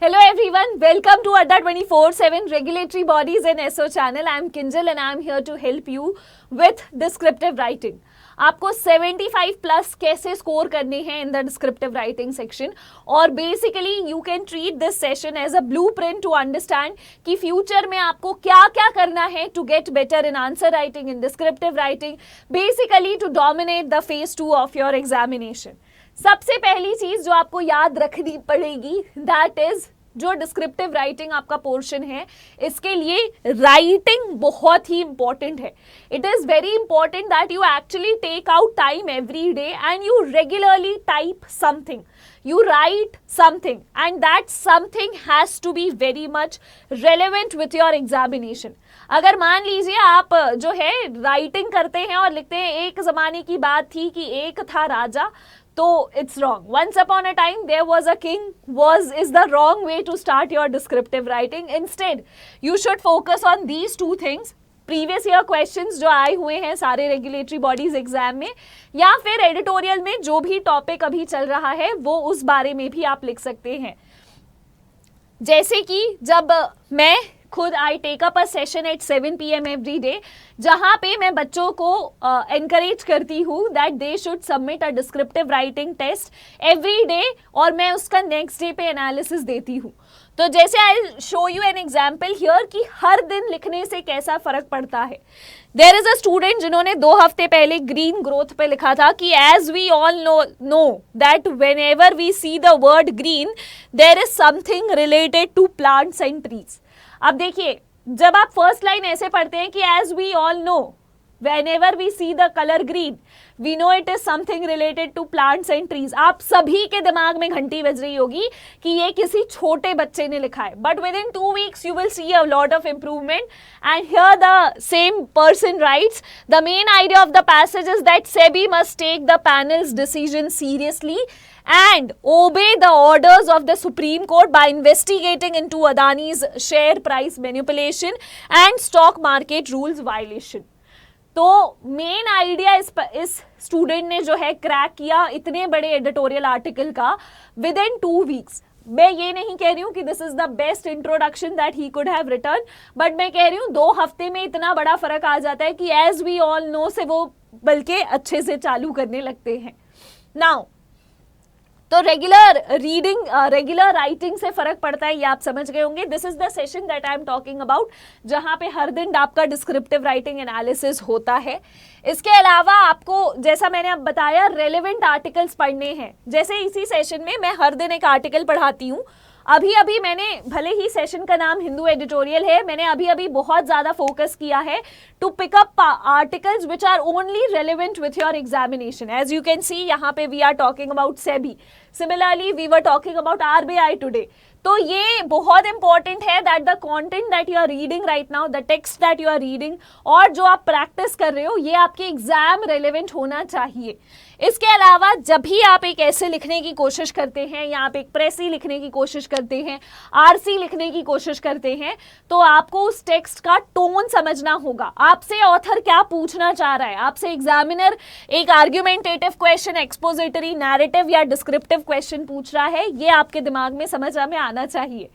Hello everyone, welcome to Adda 24/7 Regulatory Bodies and SO channel. I am Kinjal and I am here to help you with descriptive writing. आपको 75 plus कैसे score करने हैं in the descriptive writing section, और basically you can treat this session as a blueprint to understand कि future में आपको क्या क्या करना है to get better in answer writing, in descriptive writing, basically to dominate the phase 2 of your examination. सबसे पहली चीज जो आपको याद रखनी पड़ेगी दैट इज जो डिस्क्रिप्टिव राइटिंग आपका पोर्शन है, इसके लिए राइटिंग बहुत ही इंपॉर्टेंट है. It is very important that you actually take out time every day and you regularly type something, you write something and that something has to be very much relevant with your examination. अगर मान लीजिए आप जो है writing करते हैं और लिखते हैं एक ज़माने की बात थी कि एक था राजा, तो it's wrong. Once upon a time there was a king is the wrong way to start your descriptive writing. Instead, you should focus on these two things. Previous year questions जो आए हुए हैं सारे रेगुलेटरी बॉडीज एग्जाम में, या फिर editorial में जो भी टॉपिक अभी चल रहा है वो उस बारे में भी आप लिख सकते हैं. जैसे कि जब मैं खुद I take up a session at 7 PM every day, जहाँ पे मैं बच्चों को एनकरेज करती हूँ that they should submit a descriptive writing test every day, और मैं उसका नेक्स्ट डे पे एनालिसिस देती हूँ. तो जैसे I show you an example here कि हर दिन लिखने से कैसा फर्क पड़ता है. देयर इज अ स्टूडेंट जिन्होंने 2 हफ्ते पहले ग्रीन ग्रोथ पे लिखा था कि as we all know that whenever we see the word green there is something related to plants and trees. अब देखिए, जब आप फर्स्ट लाइन ऐसे पढ़ते हैं कि as we all know whenever we see the color green we know it is something related to plants and trees, आप सभी के दिमाग में घंटी बज रही होगी कि ये किसी छोटे बच्चे ने लिखा है. But within 2 weeks you will see a lot of improvement. And here the same person writes, the main idea of the passage is that SEBI must take the panel's decision seriously and obey the orders of the Supreme Court by investigating into Adani's share price manipulation and stock market rules violation. तो main idea इस student ने जो है crack किया इतने बड़े editorial article का with in 2 weeks. मैं ये नहीं कह रही हूँ कि this is the best introduction that he could have return, but मैं कह रही हूँ 2 हफ्ते में इतना बड़ा फर्क आ जाता है कि एज वी ऑल नो से वो बल्कि अच्छे से चालू करने लगते हैं. नाउ तो रेगुलर रीडिंग रेगुलर राइटिंग से फर्क पड़ता है, ये आप समझ गए होंगे. This is the session that I am talking about, जहां पे हर दिन आपका डिस्क्रिप्टिव राइटिंग एनालिसिस होता है. इसके अलावा आपको, जैसा मैंने अब बताया, रेलेवेंट आर्टिकल्स पढ़ने हैं. जैसे इसी सेशन में मैं हर दिन एक आर्टिकल पढ़ाती हूँ. अभी मैंने, भले ही सेशन का नाम हिंदू एडिटोरियल है, मैंने अभी बहुत ज़्यादा फोकस किया है to pick up articles which are only relevant with your examination. As you can see यहाँ पे we are talking about SEBI, similarly we were talking about RBI today. तो ये बहुत इंपॉर्टेंट है that the content that you are reading right now, the text that you are reading और जो आप practice कर रहे हो, ये आपके एग्जाम रेलेवेंट होना चाहिए. इसके अलावा जब भी आप एक ऐसे लिखने की कोशिश करते हैं या आप एक प्रेसी लिखने की कोशिश करते हैं, RC लिखने की कोशिश करते हैं, तो आपको उस टेक्स्ट का टोन समझना होगा. आपसे ऑथर क्या पूछना चाह रहा है, आपसे एग्जामिनर एक आर्ग्यूमेंटेटिव क्वेश्चन, एक्सपोजिटरी, नैरेटिव या डिस्क्रिप्टिव क्वेश्चन पूछ रहा है, ये आपके दिमाग में समझ में आना चाहिए.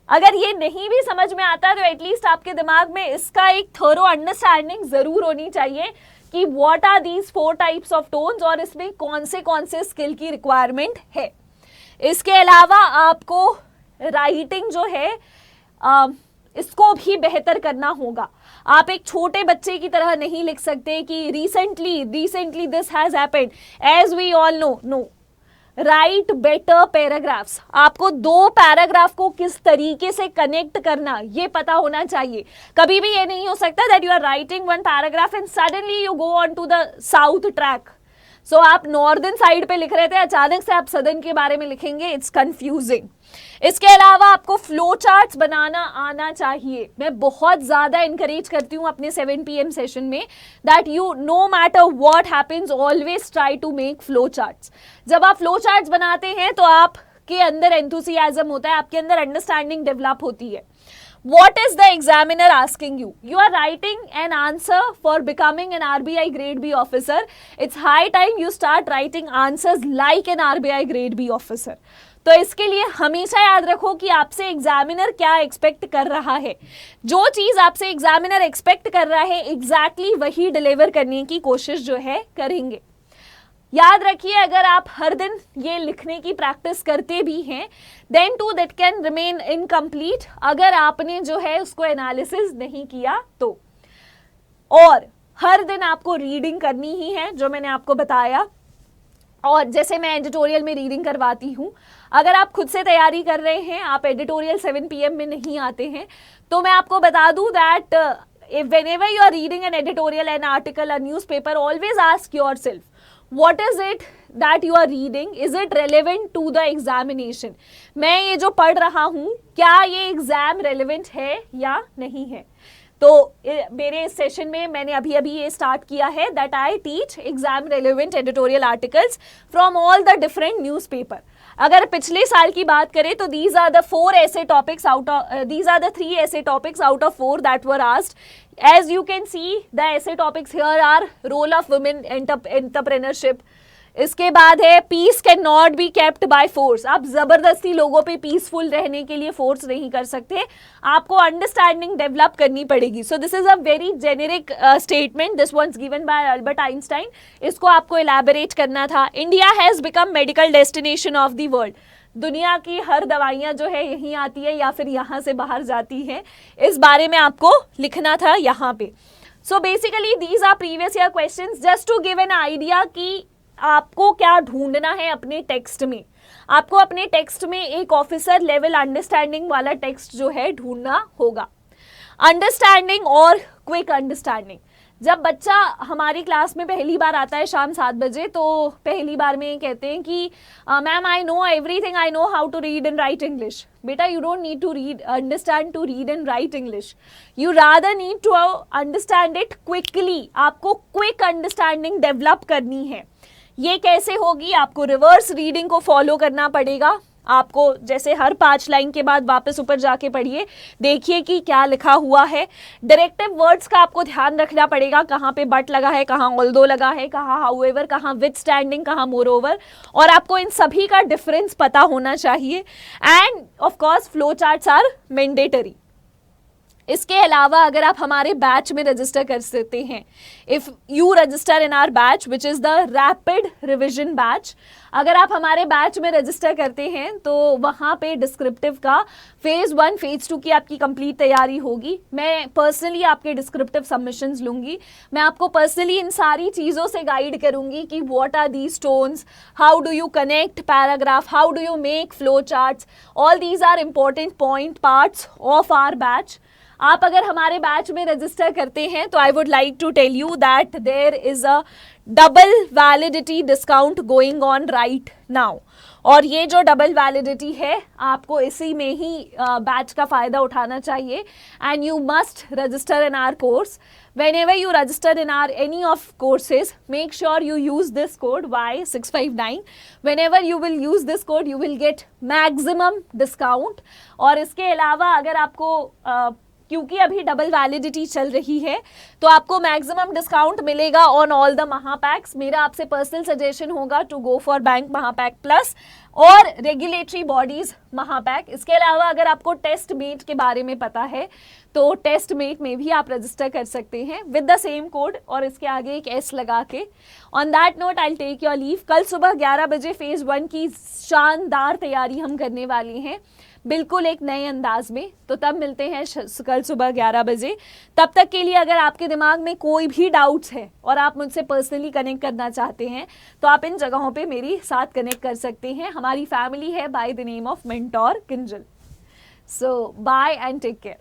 अगर ये नहीं भी समझ में आता तो एटलीस्ट आपके दिमाग में इसका एक थोरो अंडरस्टैंडिंग जरूर होनी चाहिए कि what are these 4 types of tones और इसमें कौन से स्किल की रिक्वायरमेंट है. इसके अलावा आपको राइटिंग जो है इसको भी बेहतर करना होगा. आप एक छोटे बच्चे की तरह नहीं लिख सकते कि recently this has happened as we all know. Write better paragraphs. आपको 2 पैराग्राफ को किस तरीके से कनेक्ट करना ये पता होना चाहिए. कभी भी ये नहीं हो सकता that you are writing 1 paragraph and suddenly you go on to the south track. So आप नॉर्दर्न साइड पे लिख रहे थे, अचानक से आप सदर्न के बारे में लिखेंगे, इट्स कंफ्यूजिंग. इसके अलावा आपको फ्लो चार्ट्स बनाना आना चाहिए. मैं बहुत ज़्यादा इंकरेज करती हूँ अपने 7 PM सेशन में that you no matter what happens always try to make flow charts. जब आप फ्लो चार्ट्स बनाते हैं तो आपके अंदर एंथुसियाज्म होता है, आपके अंदर अंडरस्टैंडिंग डेवलप होती है. What is the examiner asking you? You are writing an answer for becoming an RBI grade B officer. It's high time you start writing answers like an RBI grade B officer. तो इसके लिए हमेशा याद रखो कि आपसे examiner क्या expect कर रहा है. जो चीज आपसे एग्जामिनर एक्सपेक्ट कर रहा है एग्जैक्टली वही डिलीवर करने की कोशिश जो है करेंगे. याद रखिए, अगर आप हर दिन ये लिखने की प्रैक्टिस करते भी हैं then to that can remain incomplete अगर आपने जो है उसको एनालिसिस नहीं किया तो. और हर दिन आपको रीडिंग करनी ही है जो मैंने आपको बताया. और जैसे मैं एडिटोरियल में रीडिंग करवाती हूँ, अगर आप खुद से तैयारी कर रहे हैं, आप एडिटोरियल 7 PM में नहीं आते हैं, तो मैं आपको बता दूँ that whenever you are reading an editorial, an article, a newspaper, always ask yourself, what is it that you are reading? Is it relevant to the examination? मैं ये जो पढ़ रहा हूँ क्या ये एग्जाम रेलिवेंट है या नहीं है. तो मेरे इस सेशन में मैंने अभी ये स्टार्ट किया है that I teach exam relevant editorial articles from all the different newspaper. अगर पिछले साल की बात करें तो these are the 3 essay topics out of 4 that were asked. As you can see, the essay topics here are role of women entrepreneurship. इसके बाद है piece can not be kept by force. आप जबरदस्ती लोगों पे पीसफुल रहने के लिए फोर्स नहीं कर सकते, आपको अंडरस्टैंडिंग डेवलप करनी पड़ेगी. So this is a very generic statement, this one's given by Albert Einstein. इसको आपको एलैबोरेट करना था. India has become medical destination of the world. दुनिया की हर दवाइयाँ जो है यहीं आती है या फिर यहाँ से बाहर जाती हैं, इस बारे में आपको लिखना था यहाँ पे. So basically these are previous year questions just to give an idea कि आपको क्या ढूंढना है अपने टेक्स्ट में. आपको अपने टेक्स्ट में एक ऑफिसर लेवल अंडरस्टैंडिंग वाला टेक्स्ट जो है ढूंढना होगा. अंडरस्टैंडिंग और क्विक अंडरस्टैंडिंग. जब बच्चा हमारी क्लास में पहली बार आता है शाम 7 बजे, तो पहली बार में कहते हैं कि ma'am I know everything, I know how to read and write English. बेटा you don't need to understand to read and write English, you rather need to understand it quickly. आपको क्विक अंडरस्टैंडिंग डेवलप करनी है. ये कैसे होगी? आपको reverse reading को follow करना पड़ेगा. आपको जैसे हर 5 लाइन के बाद वापस ऊपर जाके पढ़िए, देखिए कि क्या लिखा हुआ है. डायरेक्टिव वर्ड्स का आपको ध्यान रखना पड़ेगा, कहाँ पे बट लगा है, कहाँ ऑल्दो लगा है, कहाँ हाउएवर, कहाँ विथ स्टैंडिंग, कहाँ मोरओवर, और आपको इन सभी का डिफरेंस पता होना चाहिए. And of course flow charts are mandatory. इसके अलावा अगर आप हमारे बैच में रजिस्टर कर सकते हैं, if you register in our batch which is the rapid revision batch, अगर आप हमारे बैच में रजिस्टर करते हैं तो वहाँ पे डिस्क्रिप्टिव का फेज़ 1 फेज़ 2 की आपकी कंप्लीट तैयारी होगी. मैं पर्सनली आपके डिस्क्रिप्टिव सबमिशंस लूँगी. मैं आपको पर्सनली इन सारी चीज़ों से गाइड करूँगी कि what are these tones, how do you connect paragraph, how do you make flow charts. All these are important point parts of our batch. आप अगर हमारे बैच में रजिस्टर करते हैं तो I would like to tell you that there is a double validity discount going on right now. और ये जो डबल वैलिडिटी है आपको इसी में ही बैच का फ़ायदा उठाना चाहिए. And you must register in our course. whenever you register in our any of courses, make sure you use this code Y659. whenever you will use this code you will get maximum discount. और इसके अलावा अगर आपको क्योंकि अभी double validity चल रही है तो आपको मैक्सिमम डिस्काउंट मिलेगा ऑन ऑल द महापैक्स. मेरा आपसे पर्सनल सजेशन होगा to go for bank mahapack plus और रेगुलेटरी बॉडीज महापैक. इसके अलावा अगर आपको टेस्ट मेट के बारे में पता है तो टेस्ट मेट में भी आप रजिस्टर कर सकते हैं विद द सेम कोड और इसके आगे एक S लगा के. On that note I will take your leave. कल सुबह 11 बजे फेज़ 1 की शानदार तैयारी हम करने वाले हैं, बिल्कुल एक नए अंदाज में. तो तब मिलते हैं कल सुबह 11 बजे. तब तक के लिए अगर आपके दिमाग में कोई भी डाउट्स है और आप मुझसे पर्सनली कनेक्ट करना चाहते हैं तो आप इन जगहों पे मेरी साथ कनेक्ट कर सकते हैं. हमारी फैमिली है by the name of mentor Kinjal. So bye and take care.